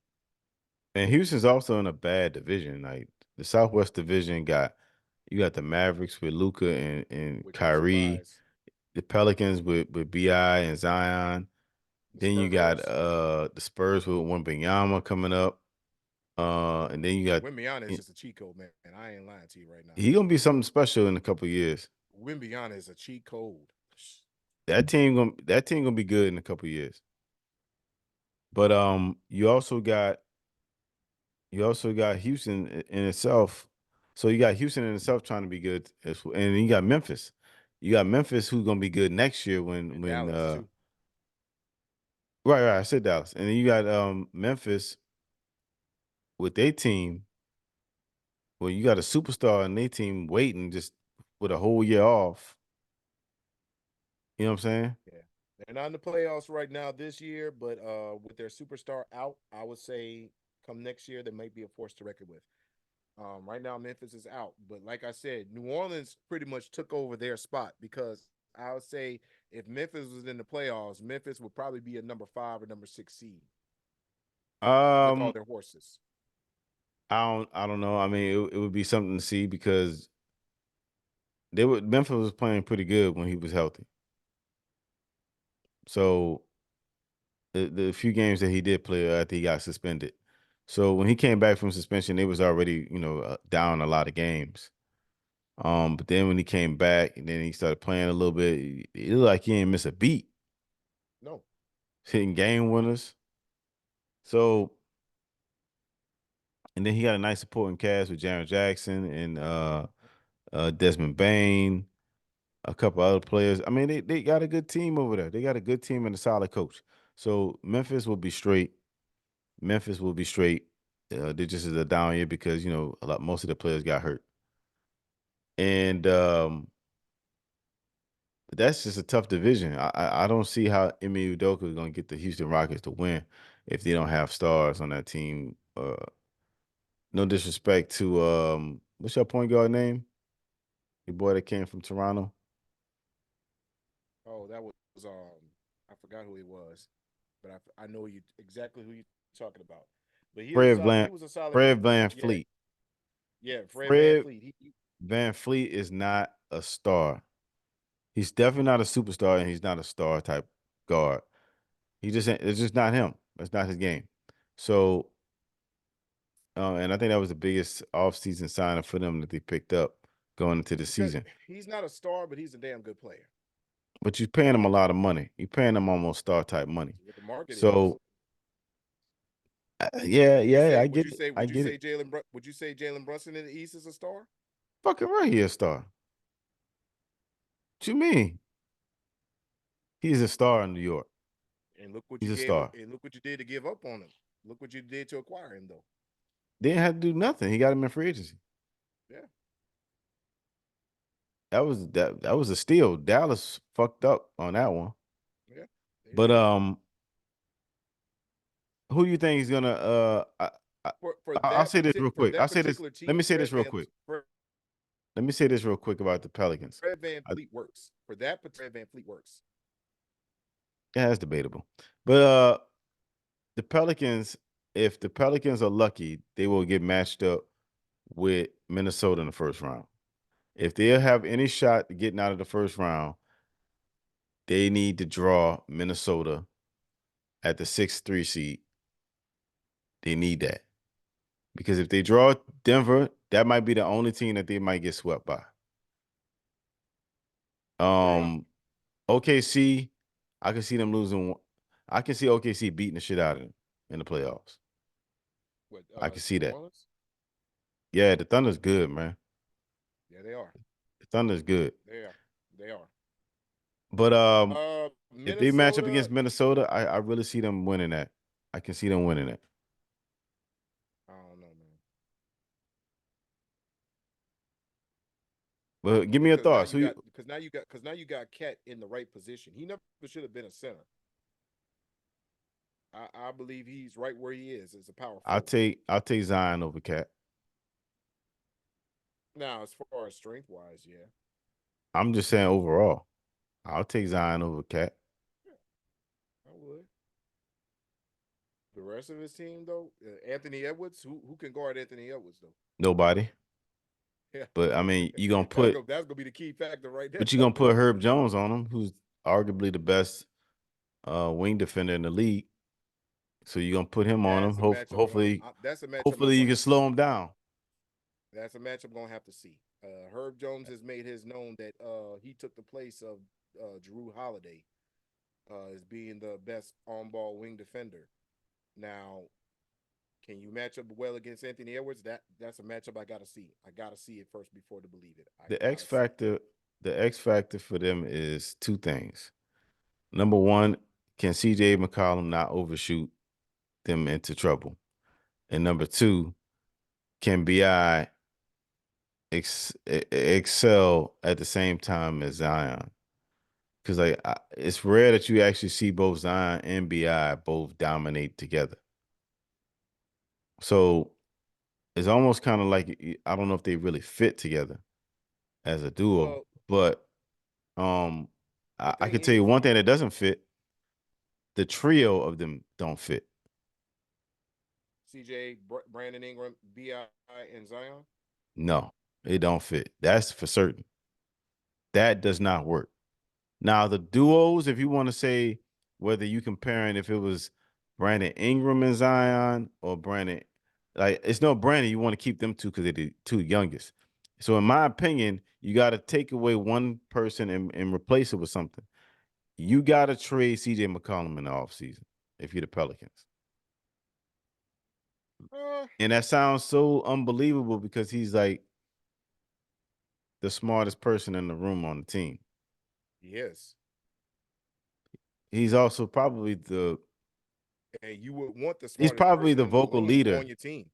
and Houston's also in a bad division. Like the Southwest Division you got the Mavericks with Luca and Which I'm Kyrie, surprised. the Pelicans with Bi and Zion. The Then you got Spurs, the Spurs with Wembanyama coming up. And then you got Wimbiana is just a cheat code, man. And I ain't lying to you right now. he gonna be something special in a couple of years. Wimbiana is a cheat code. That team gonna be good in a couple of years. But you also got Houston in itself. So you got Houston in itself trying to be good and then you got Memphis. You got Memphis who's gonna be good next year when And when Dallas too. right, I said Dallas. And then you got Memphis with their team. Well, you got a superstar in their team waiting just with a whole year off. You know what I'm saying? Yeah. They're not in the playoffs right now this year, but with their superstar out, I would say come next year they might be a force to reckon with. Right now Memphis is out, but like I said, New Orleans pretty much took over their spot because I would say if Memphis was in the playoffs, Memphis would probably be a number 5 or number 6 seed with all Um, their horses. I don't know. I mean, it would be something to see because Memphis was playing pretty good when he was healthy. So the few games that he did play after he got suspended. So when he came back from suspension, they was already, down a lot of games. But then when he came back and then he started playing a little bit, it looked like he didn't miss a beat, No. hitting game winners. So, and then he got a nice supporting cast with Jaren Jackson and Desmond Bain, a couple other players. I mean, they got a good team over there. They got a good team and a solid coach. So Memphis will be straight. Memphis will be straight. They just is a down year because most of the players got hurt, and that's just a tough division. I don't see how Emi Udoka is going to get the Houston Rockets to win if they don't have stars on that team. No disrespect to what's your point guard name? Your boy that came from Toronto. Oh, that was I forgot who he was, but I know you exactly who you're talking about. But Fred he Van was a solid Fred player. Van Yeah, Fleet. yeah, Fred Van Fred Fleet. Van Fleet is not a star. He's definitely not a superstar, and he's not a star type guard. It's just not him. That's not his game. So, and I think that was the biggest offseason signing for them that they picked up going into the Because season. he's not a star, but he's a damn good player. But you're paying him a lot of money. You're paying him almost star type money. What the market is. So, yeah, I Would get you it. say I get it. Would you say Jalen Brunson in the East is a star? Fucking right, he a star. What you mean? He's a star in New York. And look what He's you a gave up, star. and look what you did to give up on him. Look what you did to acquire him, though. They didn't have to do nothing. He got him in free agency. Yeah, That was a steal. Dallas fucked up on that one. yeah. They But did. who you think is gonna I'll say this real For quick. I'll that say this. particular Let team, me say this real quick. Let me say this real quick about the Pelicans. Fred Van Fleet works. For that, Fred Van Fleet works. Yeah, that's debatable. But the Pelicans, if the Pelicans are lucky, they will get matched up with Minnesota in the first round. If they have any shot at getting out of the first round, they need to draw Minnesota at the 6-3 seed. They need that. Because if they draw Denver, that might be the only team that they might get swept by. Yeah. OKC, I can see them losing. I can see OKC beating the shit out of them in the playoffs. What? I can see New that. Orleans? Yeah, the Thunder's good, man. Yeah, they are. The Thunder's good. They are. They are. But if they match up Minnesota. against Minnesota, I really see them winning that. I can see them winning it. I don't know, man. But give me your thoughts. Because now you got Cat in the right position. He never should have been a center. I believe he's right where he is as a power I'll forward. take Zion over Cat. Now, as far as strength wise, yeah. I'm just saying overall. I'll take Zion over Cat. I would. The rest of his team, though, Anthony Edwards, who can guard Anthony Edwards, though? Nobody. Yeah. But I mean, That's gonna be the key factor right there. but you're gonna put Herb Jones on him, who's arguably the best wing defender in the league. So you're gonna put him on him. Hopefully, That's a matchup. hopefully you can slow him down. That's a matchup I'm gonna have to see. Herb Jones has made his known that he took the place of Drew Holiday as being the best on-ball wing defender. Now, can you match up well against Anthony Edwards? That's a matchup I gotta see. I gotta see it first before to believe it. The X factor for them is two things. Number one, can CJ McCollum not overshoot them into trouble? And number two, can BI excel at the same time as Zion. Because it's rare that you actually see both Zion and Bi both dominate together. So it's almost kind of like I don't know if they really fit together as a duo, Well, but the I thing could tell you is, one thing that doesn't fit: the trio of them don't fit. CJ, Brandon Ingram, Bi, and Zion. No, it don't fit. That's for certain. That does not work. Now the duos, if you want to say whether you comparing if it was Brandon Ingram and Zion or Brandon, like it's no Brandon, you want to keep them two because they're the two youngest. So in my opinion, you got to take away one person and replace it with something. You got to trade CJ McCollum in the offseason if you're the Pelicans. Uh, And that sounds so unbelievable because he's like the smartest person in the room on the team. yes, He's also probably the and you would want the he's smartest probably person the in the vocal room leader. on your team.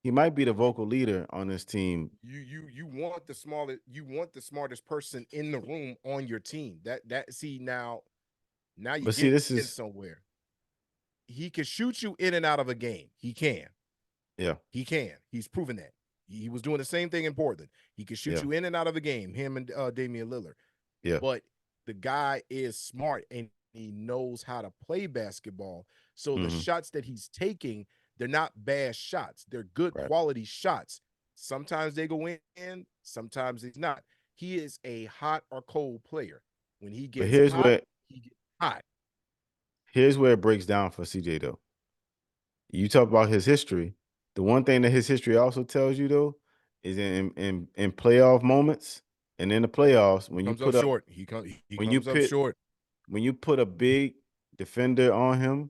He might be the vocal leader on this team. You want the smallest, you want the smartest person in the room on your team. That see now you're But see, getting this is somewhere. He can shoot you in and out of a game. He can. yeah, He can. He's proven that. He was doing the same thing in Portland. He can shoot yeah, you in and out of a game, him and Damian Lillard. yeah. But the guy is smart and he knows how to play basketball. So the Hmm. shots that he's taking, they're not bad shots. They're good Right. quality shots. Sometimes they go in, sometimes it's not. He is a hot or cold player. When he But gets hot, he gets hot. here's where it breaks down for CJ though. You talk about his history. The one thing that his history also tells you though is in playoff moments and in the playoffs when you Comes up put up short. He when you comes up put short. when you put a big defender on him,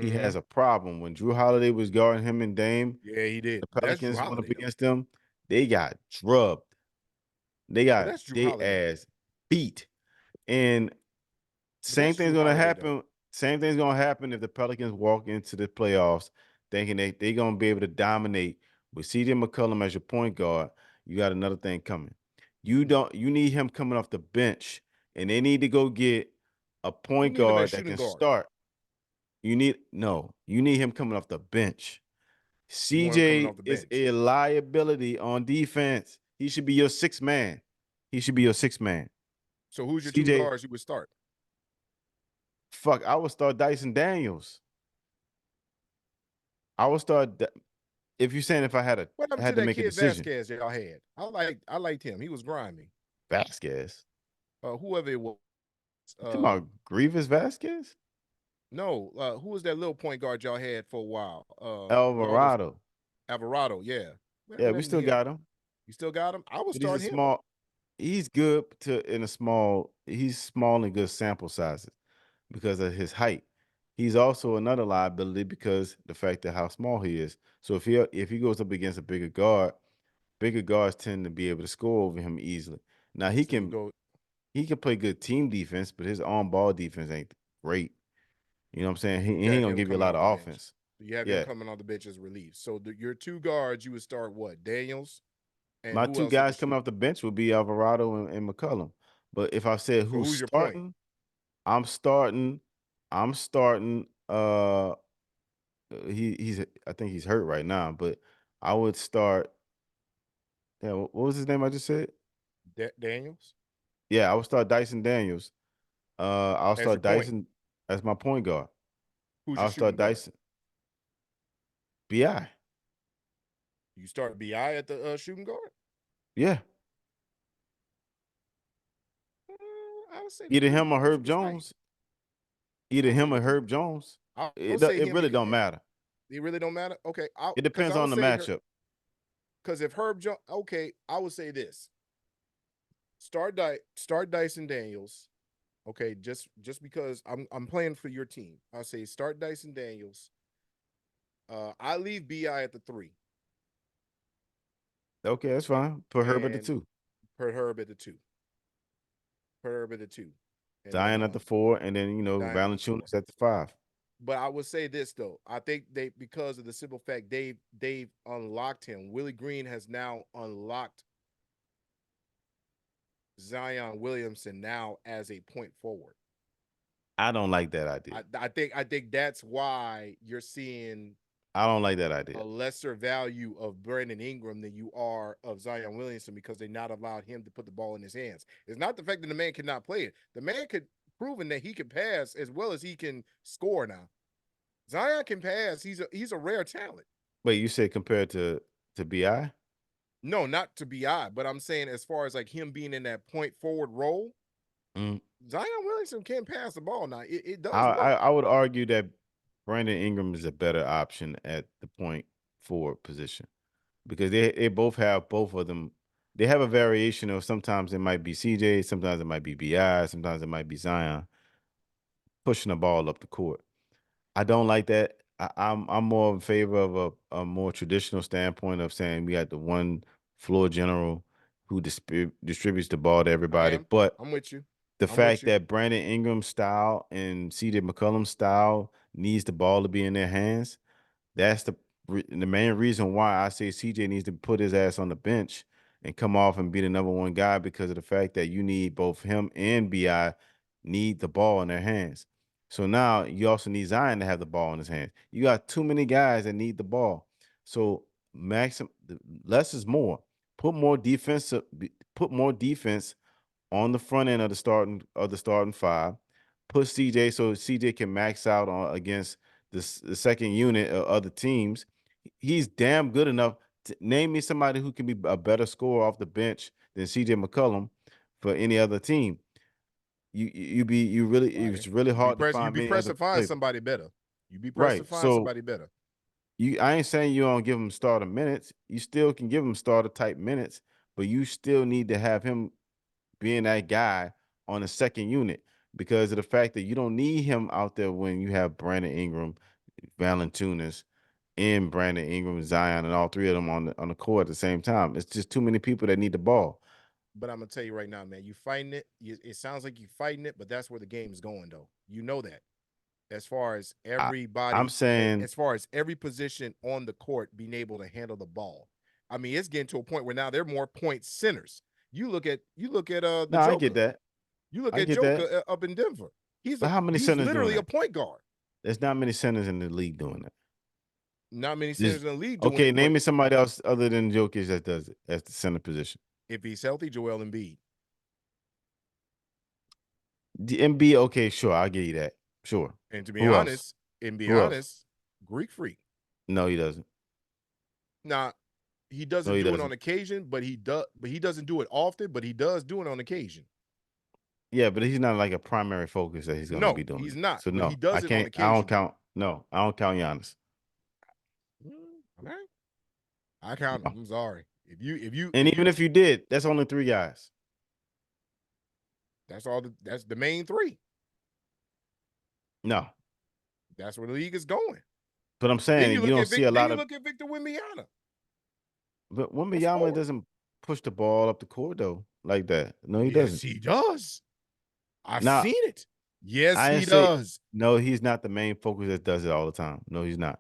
he Mm-hmm. has a problem. When Drew Holiday was guarding him and Dame, Yeah, he did. the But that's Drew Pelicans went up Holiday, though. against them, they got drubbed. They But got that's Drew they Holiday. ass beat. And But that's same thing's Drew gonna Holiday, though. happen. Same thing's gonna happen if the Pelicans walk into the playoffs thinking they gonna be able to dominate with CJ McCollum as your point guard. You got another thing coming. You need him coming off the bench, and they need to go get a You point need him guard as that shooting can guard. start. You need him coming off the bench. You want him coming CJ off the is bench. a liability on defense. He should be your sixth man. He should be your sixth man. So who's your two CJ, guards you would start? fuck, I would start Dyson Daniels. I would start if you're saying if I What happened to had to that make a kid decision. Vasquez y'all had? I liked him. He was grimy. Vasquez. Whoever it was. You talking about Grievous Vasquez? No, who was that little point guard y'all had for a while? Y'all was Alvarado. Alvarado, yeah. What Yeah, happened we to still him? got him. You still got him? I would But he's a start him. small, he's good he's small and good sample sizes because of his height. He's also another liability because the fact that how small he is. So if he goes up against a bigger guards tend to be able to score over him easily. Now So you go. he can play good team defense, but his on ball defense ain't great. You know what I'm saying? He You ain't have gonna him give you a coming lot off of the bench. offense. You have him Yeah. coming on the bench as relief. So your two guards, you would start what? Daniels, and My who two else at the guys coming shoot? off the bench would be Alvarado and McCullum. But if I said So who's who's your point? starting, I'm starting. I'm starting. He's I think he's hurt right now, but I would start. Yeah, what was his name? I just said. Daniels Yeah, I would start Dyson Daniels. I'll as your start point. Dyson as my point guard. Who's your I'll start shooting guard? Dyson. Bi. You start Bi at the shooting guard. Yeah, I would say either because him or of Herb his height. Jones. Either I would say him or because Herb Jones. I It would say it him really because don't matter. it really don't matter. Okay, It because depends I would on the say matchup. because if Herb Jones, okay, I would say this: start Dyson Daniels. Okay, just because I'm playing for your team, I'll say start Dyson Daniels. I leave Bi at the 3 Okay, that's fine. Put Herb at the and 2. per Herb at the 2. Per Herb at the 2, and then Zion at the 4, and then Diane at the 4. Valanciunas at the 5. But I would say this though. I think they because of the simple fact they've unlocked him. Willie Green has now unlocked Zion Williamson now as a point forward. I don't like that idea. I think that's why you're seeing I don't like that idea. a lesser value of Brandon Ingram than you are of Zion Williamson, because they not allowed him to put the ball in his hands. It's not the fact that the man cannot play it. The man could proven that he can pass as well as he can score now. Zion can pass. He's a rare talent. Wait, you said compared to BI? No, not to BI, but I'm saying as far as like him being in that point forward role, Zion Williamson can pass the ball now. It does work. I would argue that Brandon Ingram is a better option at the point forward position because they both have both of them. They have a variation of sometimes it might be CJ, sometimes it might be BI, sometimes it might be Zion pushing the ball up the court. I don't like that. I'm more in favor of a more traditional standpoint of saying we got the one floor general who distributes the ball to everybody. But I'm with you. the fact that Brandon Ingram's style and CJ McCollum's style needs the ball to be in their hands, that's the main reason why I say CJ needs to put his ass on the bench and come off and be the number one guy, because of the fact that you need both him and BI need the ball in their hands. So now you also need Zion to have the ball in his hands. You got too many guys that need the ball. So less is more. Put more defense on the front end of the starting five. Put CJ so CJ can max out on against the second unit of other teams. He's damn good enough to name me somebody who can be a better scorer off the bench than CJ McCollum for any other team. It's really hard to find. You'd be pressed to find somebody better. You'd be pressed to find somebody better. I ain't saying you don't give him starter minutes. You still can give him starter type minutes, but you still need to have him being that guy on the second unit, because of the fact that you don't need him out there when you have Brandon Ingram, Valanciunas, and Brandon Ingram, Zion, and all three of them on the court at the same time. It's just too many people that need the ball. But I'm gonna tell you right now, man, you fighting it. It sounds like you fighting it, but that's where the game is going, though. You know that. As far as everybody, I'm saying, as far as every position on the court being able to handle the ball. I mean, it's getting to a point where now they're more point centers. You look at the no, Joker. I get that. You look at Joker up in Denver. He's literally a point guard. There's not many centers in the league doing that. Not many centers in the league doing it. Okay, name me somebody else other than Jokic that does it as the center position. If he's healthy, Joel Embiid. The Embiid, okay, sure, I'll give you that. Sure. And to be honest, Greek Freak. No, he doesn't. Now, he doesn't do it on occasion, but he doesn't do it often, but he does do it on occasion. Yeah, but he's not like a primary focus that he's going to be doing. No, he's not. So no, he does I can't. I don't count. No, I don't count Giannis. Okay. I count him. I'm sorry. Even if you did, that's only three guys. That's the main three. No. That's where the league is going. But I'm saying you don't see a lot of. Look at Victor Wembanyama. But Wembanyama doesn't push the ball up the court though like that. No, he doesn't. Yes, he does. I've seen it. Yes, he does. No, he's not the main focus that does it all the time. No, he's not.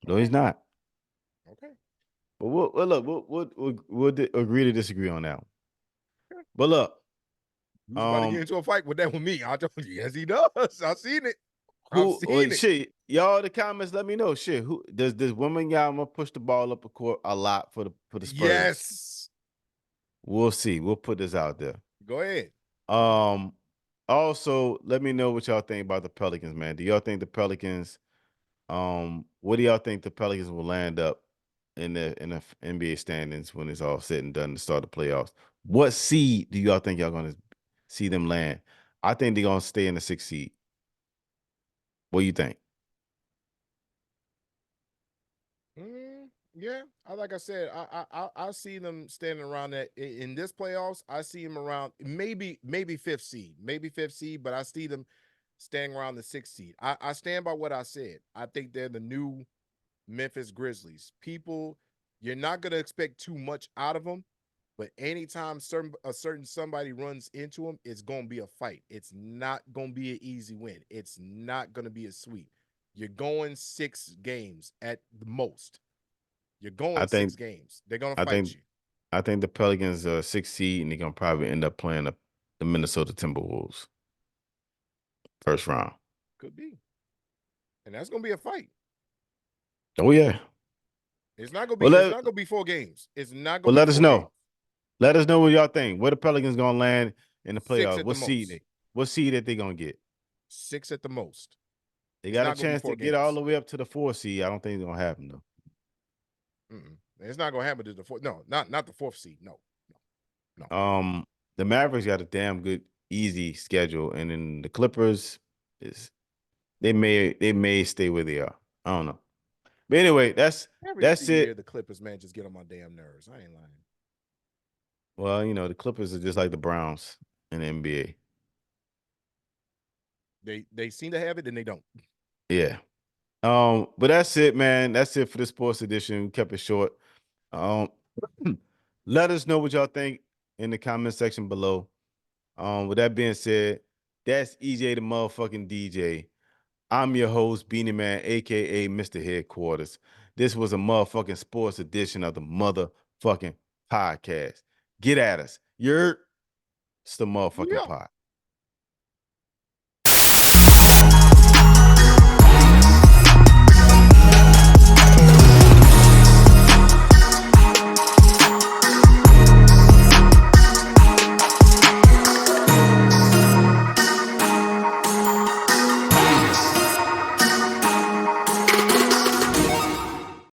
No, he's not. Okay. But we'll agree to disagree on that one. Okay. But look, who's about to get into a fight with that with me? I told you, yes, he does. I've seen it. Shit, y'all in the comments, let me know. Shit, who does Wembanyama push the ball up the court a lot for the Spurs? Yes. We'll see. We'll put this out there. Go ahead. Also, let me know what y'all think about the Pelicans, man. Do y'all think the Pelicans? What do y'all think the Pelicans will land up in the NBA standings when it's all said and done to start the playoffs? What seed do y'all think y'all gonna see them land? I think they're gonna stay in the 6th seed. What do you think? Yeah, like I said, I see them standing around that in this playoffs. I see them around maybe 5th seed, but I see them standing around the 6th seed. I stand by what I said. I think they're the new Memphis Grizzlies. People, you're not gonna expect too much out of them, but anytime a certain somebody runs into them, it's gonna be a fight. It's not gonna be an easy win. It's not gonna be a sweep. You're going 6 games at the most. You're going 6 games. They're gonna fight you. I think the Pelicans are 6 seed, and they're gonna probably end up playing the Minnesota Timberwolves first round. Could be. And that's gonna be a fight. Oh yeah. It's not gonna be. Well, It's not gonna be 4 games. It's not gonna well, be. let us 4 know. games. Let us know what y'all think. Where the Pelicans gonna land in the 6 playoffs? at What the seed? most. What seed that they gonna get? 6 at the most. They It's got a not gonna be chance 4 to get all games. the way up to the 4 seed. I don't think it's gonna happen though. It's not gonna happen to the 4th. No, not the 4th seed. No. The Mavericks got a damn good, easy schedule, and then the Clippers they may stay where they are. I don't know. But anyway, that's Every year it. the Clippers, man, just get on my damn nerves. I ain't lying. Well, the Clippers are just like the Browns in the NBA. They seem to have it, and they don't. Yeah. But that's it, man. That's it for the sports edition. We kept it short. Let us know what y'all think in the comment section below. With that being said, that's EJ the motherfucking DJ. I'm your host, Beanie Man, aka Mr. Headquarters. This was a motherfucking sports edition of the motherfucking podcast. Get at us. It's the motherfucking Yeah. pod.